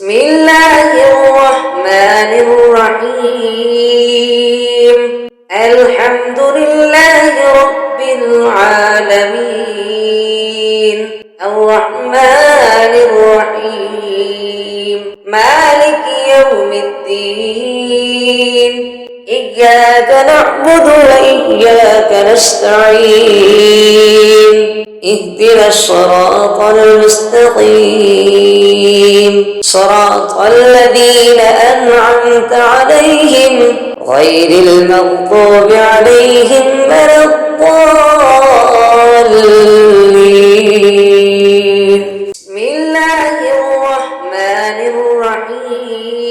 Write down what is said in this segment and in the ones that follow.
بسم الله الرحمن الرحيم. الحمد لله رب العالمين، الرحمن الرحيم، مالك يوم الدين. إياك نعبد وإياك نستعين. اهدنا الصراط المستقيم، صراط الذين أنعمت عليهم غير المغضوب عليهم ولا الضالين. بسم الله الرحمن الرحيم.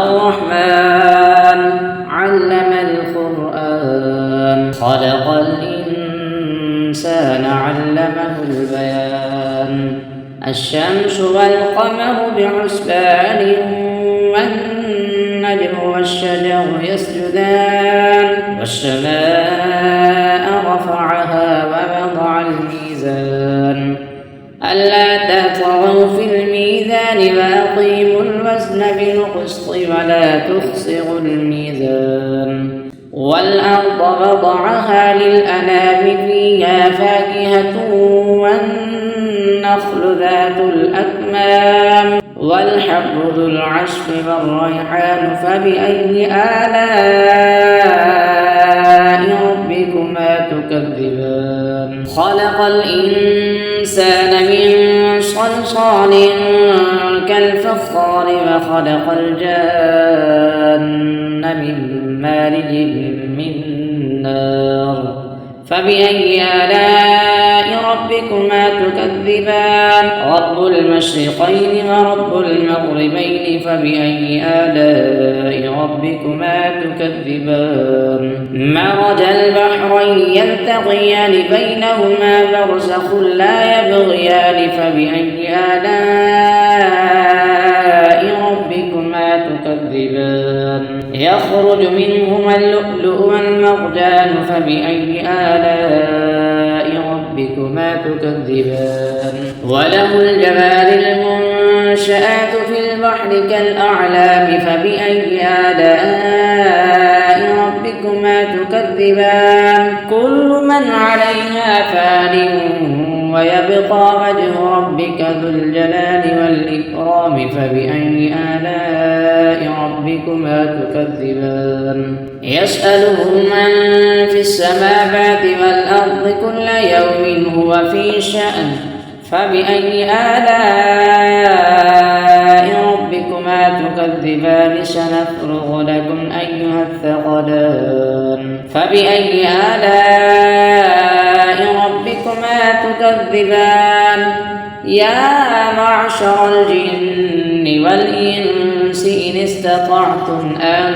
الرحمن علم القرآن، خلق الإنسان علمه البيان. الشمس والقمر بحسبان، والنجم والشجر يسجدان. والسماء رفعها ووضع الميزان، ألا تطغوا في الميزان وأقيموا الوزن بالقسط ولا تخسروا الميزان. والأرض وضعها للأنام، فيها فاكهة والنخل ذات الأكمام والحب ذو العصف والريحان. فبأي آلاء ربكما تكذبان؟ خلق الإنسان من صلصال كالفخار، وخلق الجان من مارج من نار. فبأي آلاء ربكما تكذبان؟ رب المشرقين ورب المغربين، فبأي آلاء ربكما تكذبان؟ مرج البحرين يلتقيان، بينهما برزخ لا يبغيان. فبأي آلاء ربكما تكذبان؟ يخرج منهما اللؤلؤ والمرجان. فبأي آلاء ربكما تكذبان؟ وله الجوار المنشآت في البحر كالأعلام. فبأي آلاء ربكما تكذبان؟ كل من عليها فان، ويبقى وجه ربك ذو الجلال والإكرام. فبأي آلاء ربكما تكذبان؟ يسأله من في السماوات والأرض كل يوم هو في شأن. فبأي آلاء ربكما تكذبان؟ سنفرغ لكم أيها الثقلان. فبأي آلاء ربكما تكذبان؟ يا معشر الجن والإنس إن استطعتم أن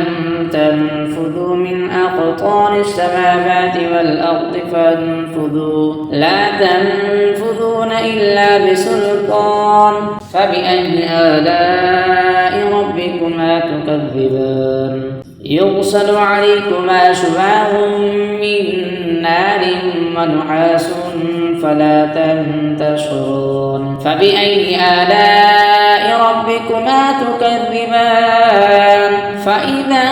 تنفذوا من أقطار السماوات والأرض فانفذوا، لا تنفذون إلا بسلطان. فبأي آلاء ربكما تكذبان؟ يرسل عليكما شواظ من نار ونحاس فلا تنتصرون. فبأي آلاء ربكما تكذبان؟ فإذا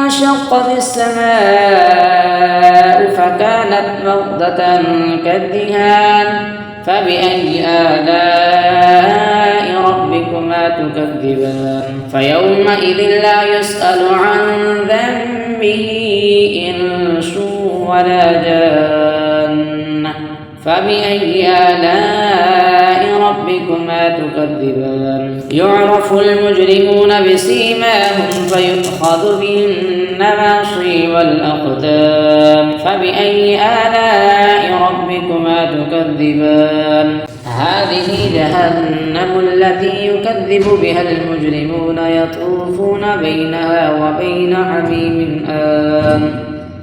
انشقت السماء فكانت وردة كالدهان. فبأي آلاء ربكما تكذبان؟ فيومئذ لا يسأل عن ذنبه إنس ولا جان. فبأي آلاء ربكما تكذبان؟ يعرف المجرمون بسيماهم فيؤخذ بالنواصي والأقدام. فبأي آلاء ربكما تكذبان؟ هذه جهنم التي يكذب بها المجرمون، يطوفون بينها وبين حميم آن.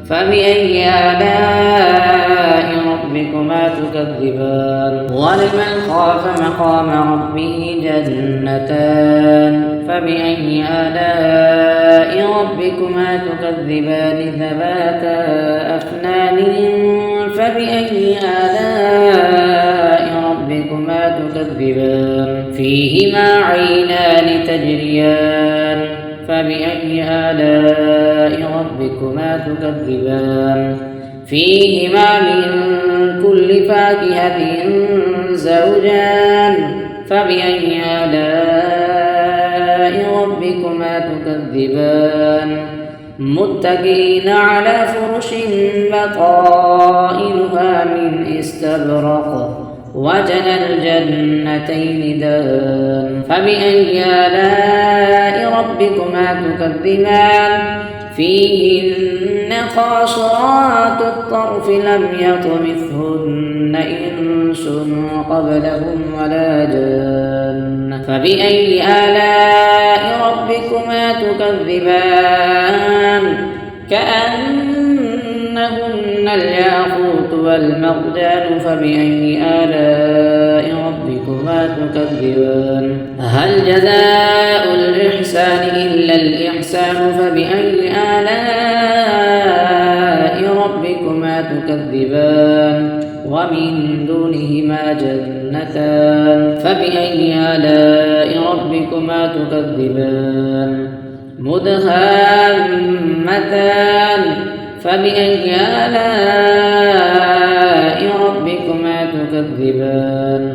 فبأي آلاء ربكما تكذبان؟ ولمن خاف مقام ربه جنتان. فبأي آلاء ربكما تكذبان؟ ذواتا أفنان. فبأي آلاء ربكما تكذبان فيهما عينان تجريان فبأي آلاء ربكما تكذبان فيهما من كل فاكهة زوجان فبأي آلاء ربكما تكذبان متكئين على فرش بطائنها من استبرق وجنى الجنتين دان فبأي آلاء ربكما تكذبان فيهن قاصرات الطرف لم يطمثهن إنس قبلهم ولا جان فبأي آلاء ربكما تكذبان كأنهن الياقوت والمرجان فبأي آلاء ربكما تكذبان هل جزاء الإحسان إلا الإحسان فبأي آلاء ربكما تكذبان ومن دونهما جنتان فبأي آلاء ربكما تكذبان مدهامتان فبأي آلاء ربكما تكذبان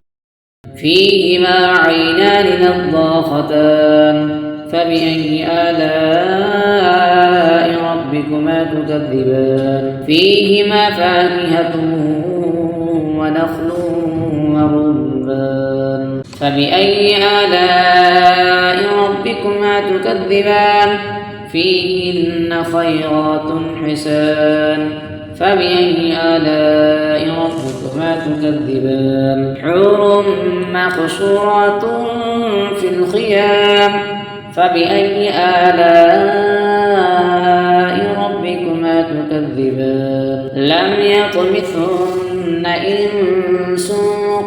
فيهما عينان نضاختان فبأي آلاء ربكما تكذبان فيهما فاكهة ونخل ورمان فبأي آلاء ربكما تكذبان فيهن خيرات حسان فبأي آلاء ربكما تكذبان حور مقصورات في الخيام فبأي آلاء ربكما تكذبان لم يطمثهن إنس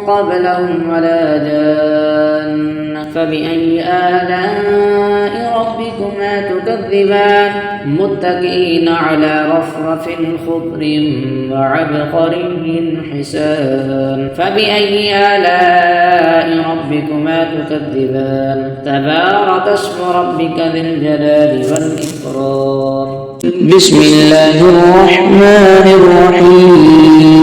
قبلهم ولا جان فبأي آلاء ربكما تكذبان متكئين على رفرف خضر وعبقري حسان فبأي آلاء ربكما تكذبان تبارك اسم ربك ذي الجلال والإكرام بسم الله الرحمن الرحيم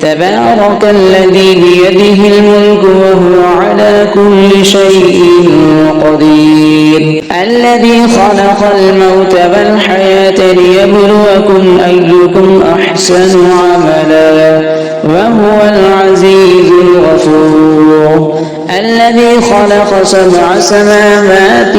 تبارك الذي بيده الملك وهو على كل شيء قدير الذي خلق الموت والحياة ليبلوكم أيكم أحسن عملا وهو العزيز الغفور الذي خلق 7 سماوات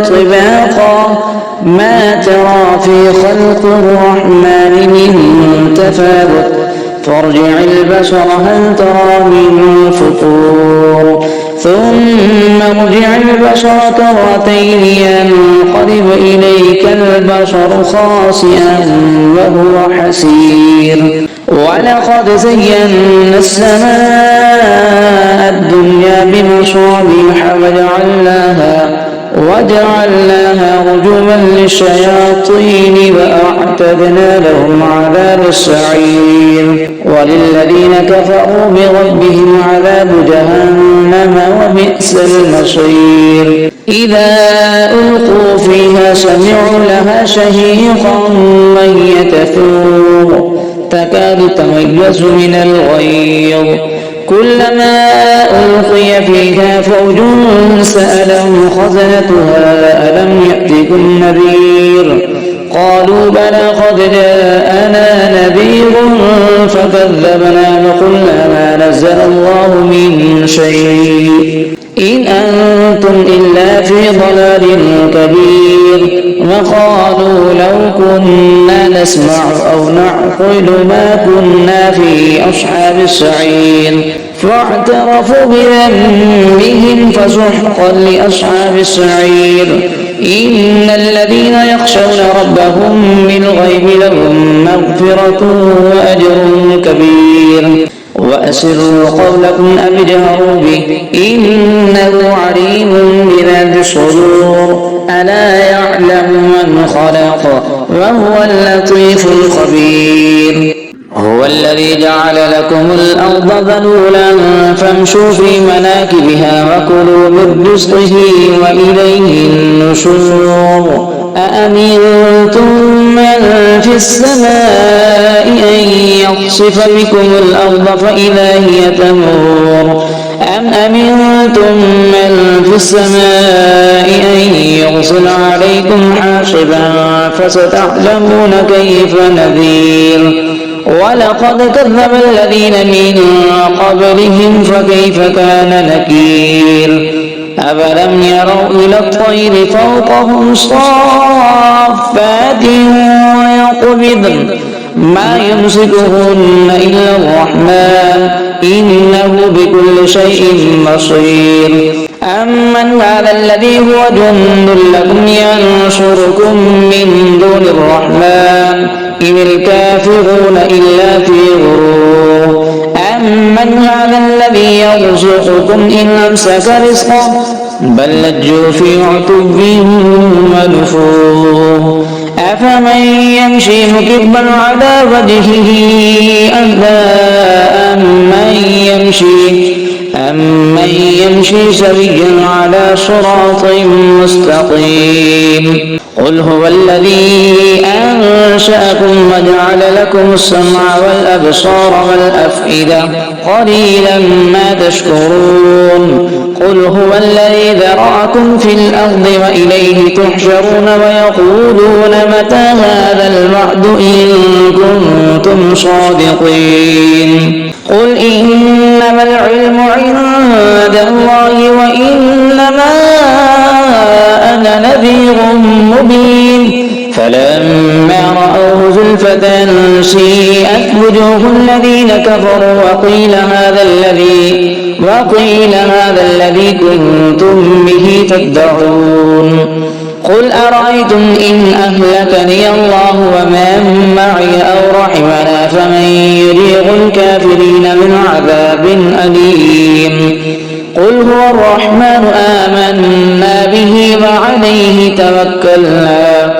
طباقا ما ترى في خلق الرحمن من تفاوت فارجع البصر هل ترى من فطور ثم ارجع البصر كرتين ينقلب إليك البصر خاسئا وهو حسير ولقد زينا السماء الدنيا بمصابيح وجعلناها رجوما للشياطين وأعتدنا لهم عذاب السعير وللذين كفروا بربهم عذاب جهنم وبئس المصير إذا ألقوا فيها سمعوا لها شهيقا وهي تفور تكاد تميز من الغيظ كلما ألقي فيها فوج سألهم خزنتها ألم يأتكم نذير قالوا بلى قد جاءنا نذير فكذبنا وقلنا ما نزل الله من شيء إن أنتم إلا في ضلال كبير وقالوا لو كنا نسمع أو نعقل ما كنا في أصحاب السعير فاعترفوا بذنبهم فسحقا لأصحاب السعير إن الذين يخشون ربهم بالغيب لهم مغفرة وأجر كبير وأسروا قولكم أو اجهروا به إنه عليم بذات الصدور ألا يعلم من خلق وهو اللطيف الخبير هو الذي جعل لكم الأرض ذلولا فامشوا في مناكبها وكلوا من رزقه وإليه النشور أأمنتم من في السماء أن يخسف بكم الأرض فإذا هي تمور أم أمنتم من في السماء أن يرسل عليكم حاصبا فستعلمون كيف نذير ولقد كذب الذين من قبلهم فكيف كان نكير أفلم يروا إلى الطير فوقهم صافات ويقبضن ما يمسكهن إلا الرحمن إنه بكل شيء بصير أمن هذا الذي هو جند لكم ينصركم من دون الرحمن إن الكافرون إلا في غرور أمن هذا الذي يرزقكم إن أمسك رزقه بل لجوا في عتب ونفور أفمن يمشي مكبا على وجهه أهدى أمن يمشي سويا على صراط مستقيم قل هو الذي أنشأكم وجعل لكم السمع والأبصار والأفئدة قليلا ما تشكرون قل هو الذي ذرأكم في الأرض وإليه تحشرون ويقولون متى هذا الوعد إن كنتم صادقين قل إنما العلم عند الله وإنما أنا نذير مبين فلما رأوه زلفة سيئت وجوه الذين كفروا وقيل هذا الذي كنتم به تدعون قل أرأيتم إن أهلكني الله ومن معي أو رحمنا فمن يجير الكافرين من عذاب أليم قل هو الرحمن آمنا به وعليه توكلنا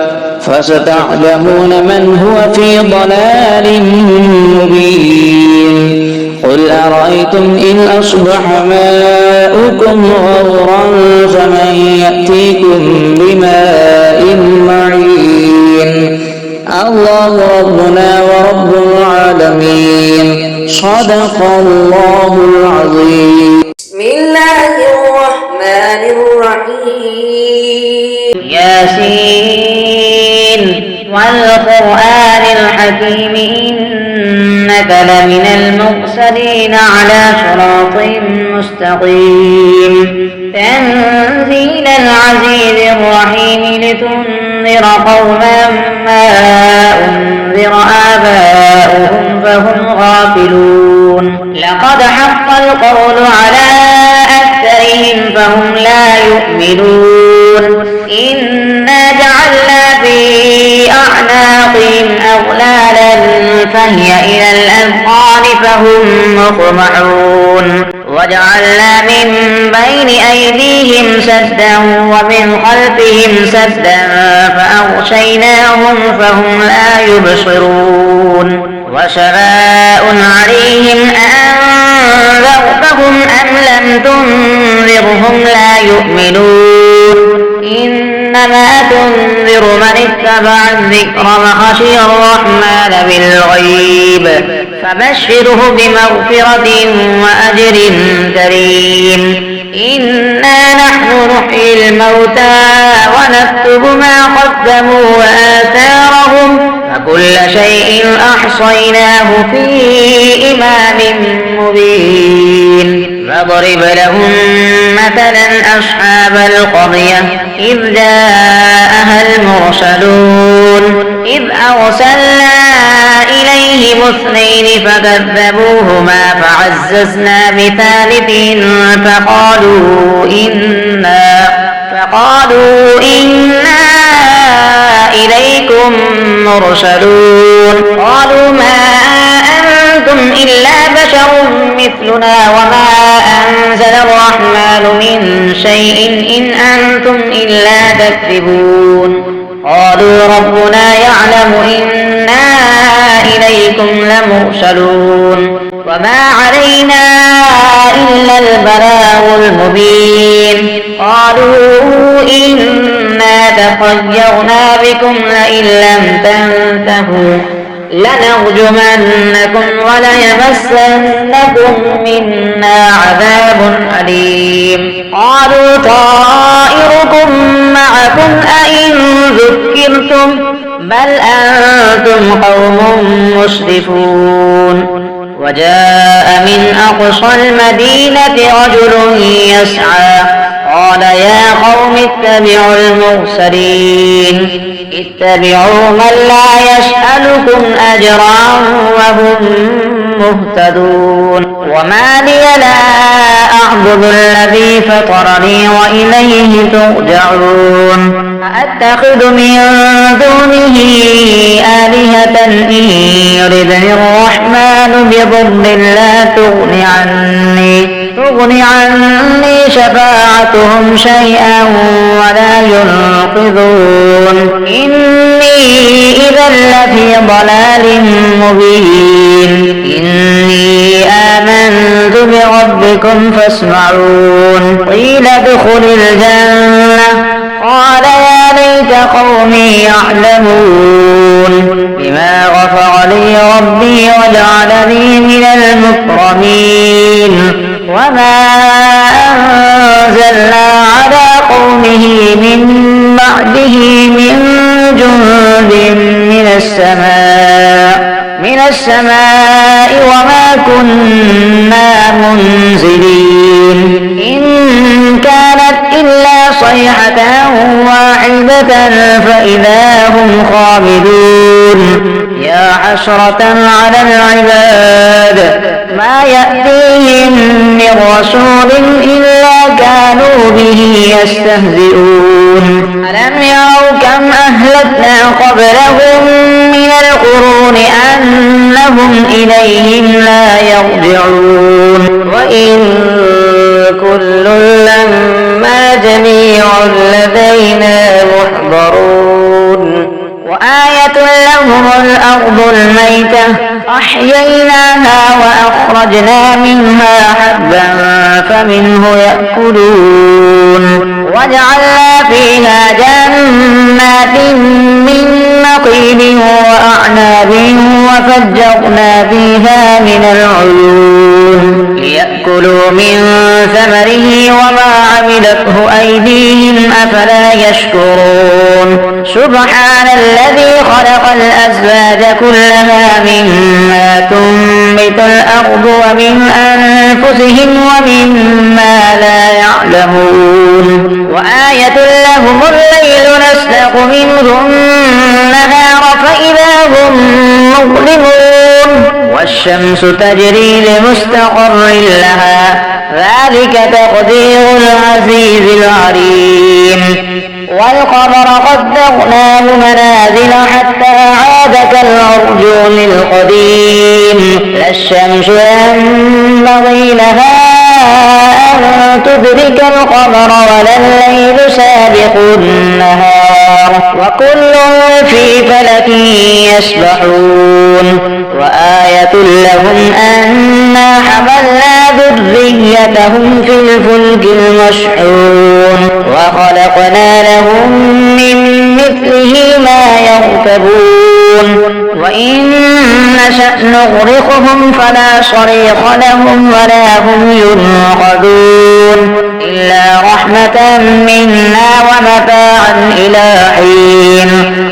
فستعلمون من هو في ضلال مبين قل أرأيتم إن أصبح ماؤكم غورا فمن يأتيكم بماء معين الله ربنا ورب العالمين صدق الله العظيم بسم الله الرحمن الرحيم ياسين والقرآن الحكيم إنك لمن المرسلين على صراط مستقيم تنزيل العزيز الرحيم لتنذر قوما ما أنذر آباؤهم فهم غافلون لقد حق القول على أكثرهم فهم لا يؤمنون إنا جعلنا في أعناقهم أغلالا فهي إلى الأذقان فهم مقمحون وجعلنا من بين أيديهم سدا ومن خلفهم سدا فأغشيناهم فهم لا يبصرون وسواء عليهم أأنذرتهم أم لم تنذرهم لا يؤمنون إنما تنذر من اتبع الذكر وخشي الرحمن بالغيب فبشره بمغفرة وأجر كريم إنا نحن نحيي الموتى ونكتب ما قدموا وآثارهم فكل شيء أحصيناه في إمام مبين فاضرب لهم مثلا أصحاب القرية إذ جاءها المرسلون إذ أرسلنا إليهم اثنين فكذبوهما فعززنا بثالث فقالوا إنا إليكم مرسلون قالوا ما أنتم إلا بشر مثلنا وما أنزل الرحمن من شيء إن أنتم إلا تكذبون قالوا ربنا يعلم إنا إليكم لمرسلون وما علينا إلا البلاغ المبين قالوا إنا تطيرنا بكم لئن لم تنتهوا لنرجمنكم وليمسنكم منا عذاب أليم قالوا طائركم معكم أئن ذكرتم بل أنتم قوم مسرفون وجاء من أقصى المدينة رجل يسعى قال يا قوم اتبعوا المرسلين اتبعوا من لا يسألكم أجرا وهم مهتدون وما لي لا أعبد الذي فطرني وإليه ترجعون أأتخذ من دونه آلهة إن يردني الرحمن بضر لا تغن عني شفاعتهم شيئا ولا ينقذون إني إذا لفي ضلال مبين إني آمنت بربكم فاسمعون قيل ادخل الجنة قال يا ليت قومي يعلمون بما غفر لي ربي وجعلني من المكرمين وما أنزلنا على قومه من بعده من جند من السماء وما كنا منزلين إن كانت إلا صيحة واحدة فإذا هم خامدون يا حسرة على العباد ما يأتيهم من رسول إلا كانوا به يستهزئون ألم يروا كم أهلكنا قبلهم من القرون أنهم إليهم لا يرجعون وإن كل لما جميع لدينا محضرون وآية لهم الأرض الميتة أحييناها وأخرجنا منها حبا فمنه يأكلون وجعلنا فيها جنات من نخيل وأعناب وفجرنا فيها من العيون ليأكلوا من ثمره وما عملته أيديهم أفلا يشكرون سبحان الذي خلق الأزواج كلها مما تنبت الأرض ومن أنفسهم ومما لا يعلمون وآية لهم الليل نسلخ منه النهار فإذا هم مظلمون والشمس تجري لمستقر لها ذلك تقدير العزيز العليم والقمر قدرناه منازل حتى عاد كالعرجون القديم لا الشمس ينبغي لها أن تدرك القمر ولا الليل سابق النهار وكل في فلك يسبحون وآية لهم أنا حملنا ذريتهم في الفلك المشحون وخلقنا لهم من مثله ما يركبون وإن نشأ نغرقهم فلا صريخ لهم ولا هم ينقذون إلا رحمة منا ومتاعا إلى حين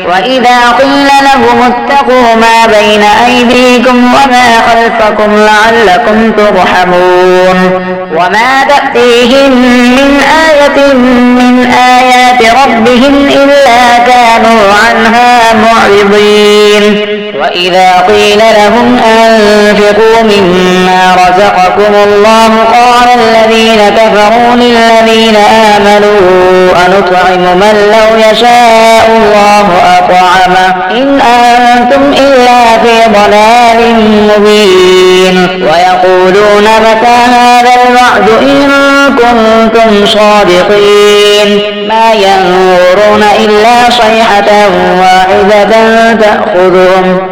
وإذا قيل لهم اتقوا ما بين أيديكم وما خلفكم لعلكم ترحمون وما تأتيهم من آية من آيات ربهم إلا كانوا عنها معرضين وإذا قيل لهم أنفقوا مما رزقكم الله قال الذين كفروا للذين آمنوا أنطعم من لو يشاء الله أطعمه إن أنتم إلا في ضلال مبين ويقولون متى هذا الوعد إن كنتم صادقين ما ينظرون إلا صيحة واحدة تأخذهم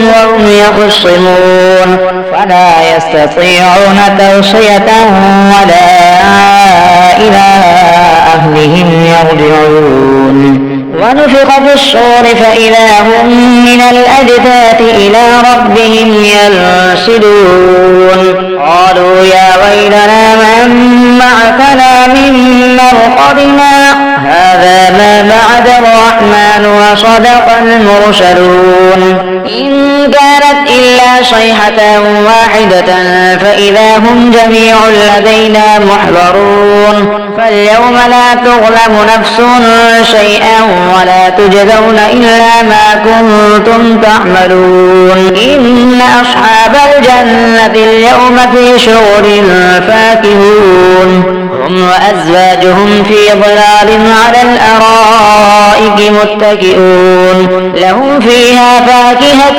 وهم يخصمون فلا يستطيعون توصية ولا إلى أهلهم يرجعون ونفخ في الصور فإذا هم من الأجداث إلى ربهم ينسلون قالوا يا ويلنا من بعثنا من مرقدنا هذا ما بعد الرحمن وصدق المرسلون إن كانت إلا صيحة واحدة فإذا هم جميع لدينا محضرون فاليوم لا تظلم نفس شيئا ولا تجزون إلا ما كنتم تعملون إن أصحاب الجنة اليوم في شغل فاكهون هم وأزواجهم في ظلال على الأرائك متكئون لهم فيها فاكهة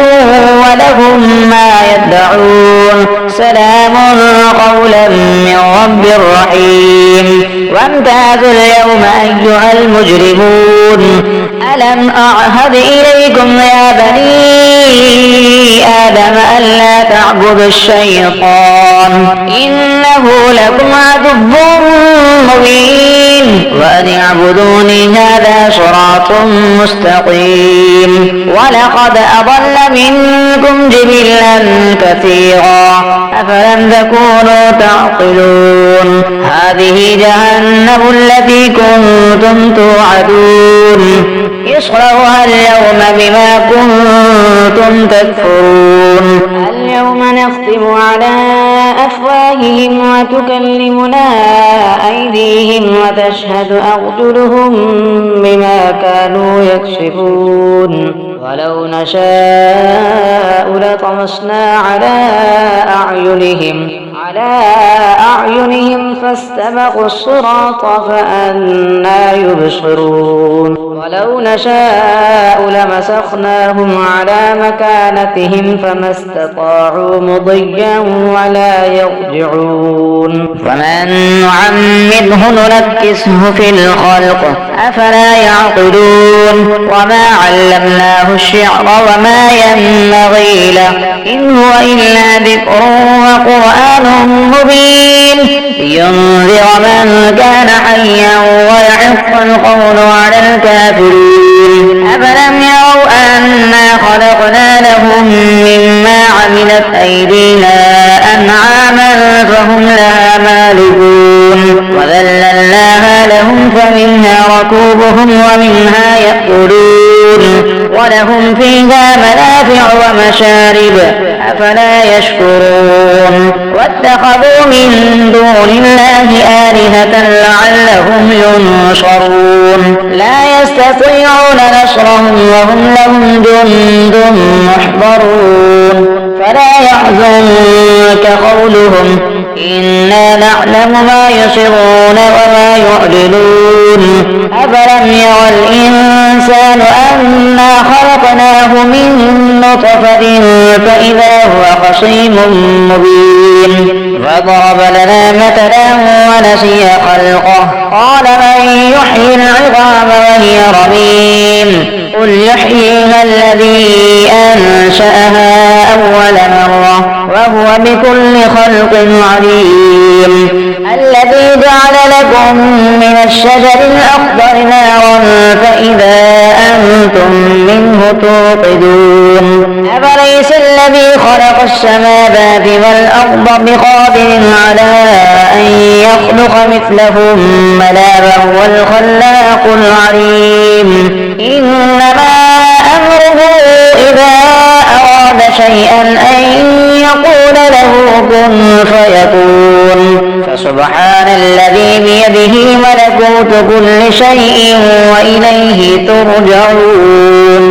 ولهم ما يدعون سلام قولا من رب رحيم وامتازوا اليوم أيها المجرمون ألم أعهد إليكم يا بني آدم ألا تعبدوا الشيطان إنه لكم عدو مبين وأن اعبدوني هذا صراط مستقيم ولقد أضل منكم جبلا كثيرا أفلم تكونوا تعقلون هذه جهنم التي كنتم توعدون اصلوها اليوم بما كنتم تكفرون اليوم نختم على أفواههم وتكلمنا أيديهم وتشهد أرجلهم بما كانوا يكسبون ولو نشاء لطمسنا على أعينهم فاستبقوا الصراط فأنى يبصرون ولو نشاء لمسخناهم على مكانتهم فما استطاعوا مضيا ولا يرجعون فمن نعمره ننكسه في الخلق أفلا يعقلون وما علمناه الشعر وما ينبغي له إن هو إلا ذكر وقرآن مبين لينذر من كان حيا ويحق القول على الكافرين أفلم يروا أنا خلقنا لهم مما عملت أيدينا أنعاما فهم لها مالكون وذللناها لهم فمنها ركوبهم ومنها يأكلون ولهم فيها منافع ومشارب أفلا يشكرون واتخذوا من دون الله آلهة لعلهم ينصرون لا يستطيعون نصرهم وهم لهم جند محضرون فلا يحزنك قولهم إنا نعلم ما يسرون وما يعلنون أفلم يرى الإنسان أنا خلقناه من نطفة فإذا هو خصيم مبين فضرب لنا مثلا ونسي خلقه قال من يحيي العظام وهي رميم قل يحييها الذي أنشأها أول مرة وهو بكل خلق عليم الذي جعل لكم من الشجر الأخضر نارا فإذا أنتم منه توقدون أفليس الذي خلق السماوات والأرض بقادر على أن يخلق مثلهم بلى وهو الخلاق العليم إنما أمره إذا أراد شيئا أن يقول له كن فيكون فسبحان الذي بيده ملكوت كل شيء وإليه ترجعون